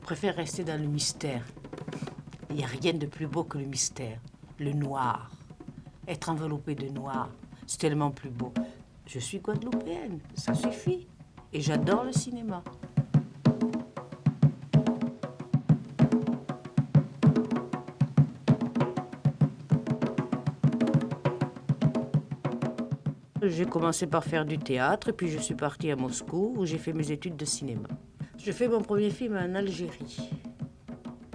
préfère rester dans le mystère. Il n'y a rien de plus beau que le mystère, le noir. Être enveloppé de noir, c'est tellement plus beau. Je suis guadeloupéenne, ça suffit. Et j'adore le cinéma. J'ai commencé par faire du théâtre, et puis je suis partie à Moscou, où j'ai fait mes études de cinéma. Je fais mon premier film en Algérie.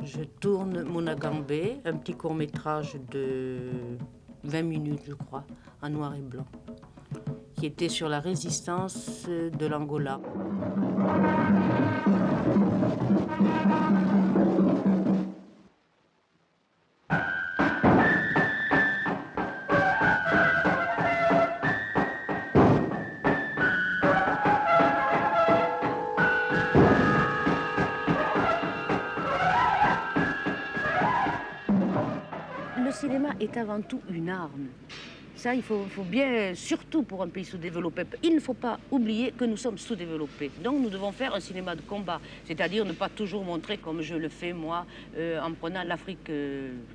Je tourne Monagambé, un petit court-métrage de 20 minutes, je crois, en noir et blanc, qui était sur la résistance de l'Angola. Le cinéma est avant tout une arme. Ça, il faut bien, surtout pour un pays sous-développé, il ne faut pas oublier que nous sommes sous-développés. Donc nous devons faire un cinéma de combat, c'est-à-dire ne pas toujours montrer comme je le fais moi, en prenant l'Afrique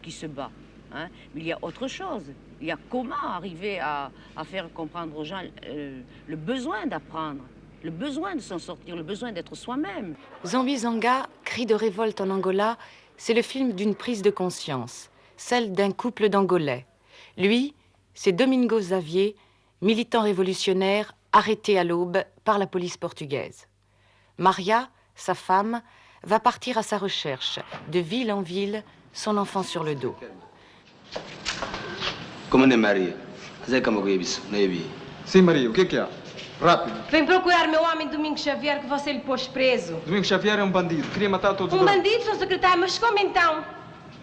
qui se bat. Hein. Mais il y a autre chose. Il y a comment arriver à faire comprendre aux gens le besoin d'apprendre, le besoin de s'en sortir, le besoin d'être soi-même. Zambi Zanga, cri de révolte en Angola, c'est le film d'une prise de conscience, celle d'un couple d'Angolais. Lui, c'est Domingo Xavier, militant révolutionnaire arrêté à l'aube par la police portugaise. Maria, sa femme, va partir à sa recherche, de ville en ville, son enfant sur le dos. Como é Maria? Zé Camogabis, Navy. Sim, Maria, o que é? Rápido. Vem procurar meu homem Domingos Xavier, que você lhe pôs preso. Domingos Xavier é um bandido, queria matar todos os drogos. Bandido, Sr. Secretário, mas como então?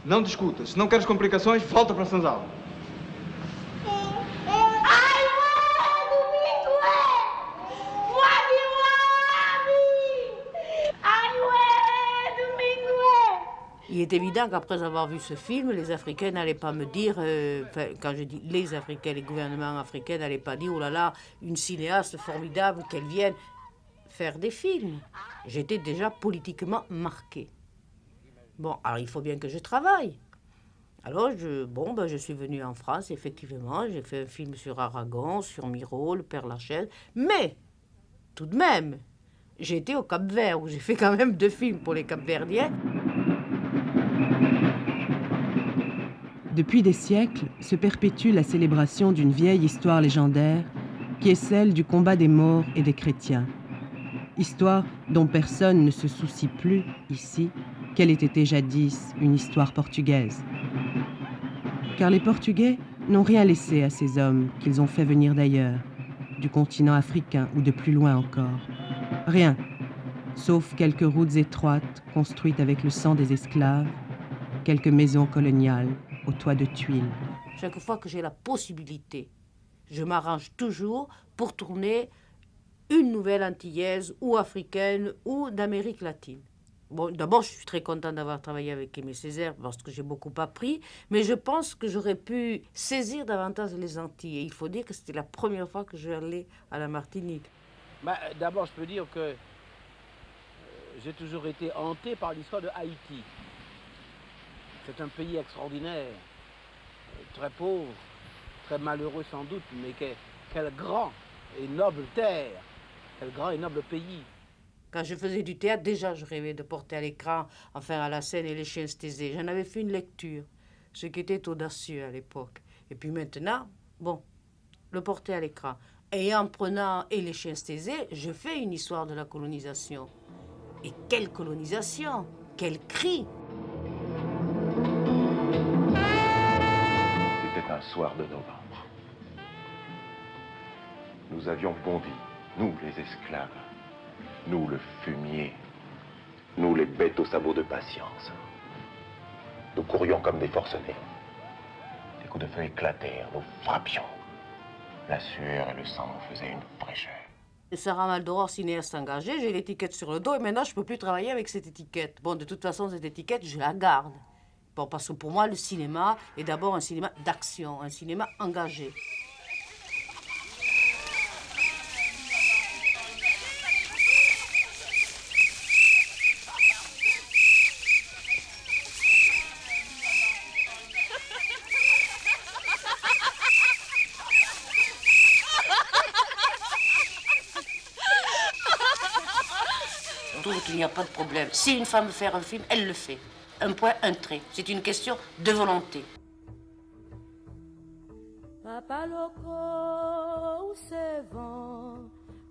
Não discutas, se não queres complicações, volta para Sanzal. Il est évident qu'après avoir vu ce film, les Africains n'allaient pas me dire, quand je dis les Africains, les gouvernements africains n'allaient pas dire, oh là là, une cinéaste formidable, qu'elle vienne faire des films. J'étais déjà politiquement marquée. Bon, alors il faut bien que je travaille. Alors, je suis venue en France, effectivement, j'ai fait un film sur Aragon, sur Miro, le Père Lachaise, mais, tout de même, j'ai été au Cap-Vert, où j'ai fait quand même 2 films pour les Cap-Verdiens. Depuis des siècles se perpétue la célébration d'une vieille histoire légendaire qui est celle du combat des morts et des chrétiens. Histoire dont personne ne se soucie plus ici qu'elle ait été jadis une histoire portugaise. Car les Portugais n'ont rien laissé à ces hommes qu'ils ont fait venir d'ailleurs, du continent africain ou de plus loin encore. Rien, sauf quelques routes étroites construites avec le sang des esclaves, quelques maisons coloniales au toit de tuiles. Chaque fois que j'ai la possibilité, je m'arrange toujours pour tourner une nouvelle antillaise ou africaine ou d'Amérique latine. Bon, d'abord, je suis très contente d'avoir travaillé avec Aimé Césaire parce que j'ai beaucoup appris, mais je pense que j'aurais pu saisir davantage les Antilles. Et il faut dire que c'était la première fois que je allais à la Martinique. D'abord, je peux dire que j'ai toujours été hanté par l'histoire de Haïti. C'est un pays extraordinaire, très pauvre, très malheureux sans doute, mais quel grand et noble terre, quel grand et noble pays. Quand je faisais du théâtre, déjà je rêvais de porter à l'écran, enfin à la scène et les chiens taisés. J'en avais fait une lecture, ce qui était audacieux à l'époque. Et puis maintenant, bon, le porter à l'écran. Et en prenant et les chiens taisés, je fais une histoire de la colonisation. Et quelle colonisation, quel cri! C'était un soir de novembre. Nous avions bondi, nous les esclaves, nous le fumier, nous les bêtes aux sabots de patience. Nous courions comme des forcenés. Les coups de feu éclatèrent, nous frappions. La sueur et le sang nous faisaient une fraîcheur. Sarah Maldoror, cinéaste engagée, j'ai l'étiquette sur le dos et maintenant je ne peux plus travailler avec cette étiquette. Bon, de toute façon, cette étiquette, je la garde. Bon, parce que pour moi, le cinéma est d'abord un cinéma d'action, un cinéma engagé. qu'il n'y a pas de problème. Si une femme veut faire un film, elle le fait. Un point, un trait. C'est une question de volonté. Papa loco, où c'est vent,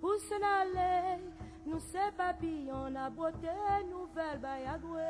où c'est n'allait, nous c'est papillon, la beauté nouvelle, bayagoué.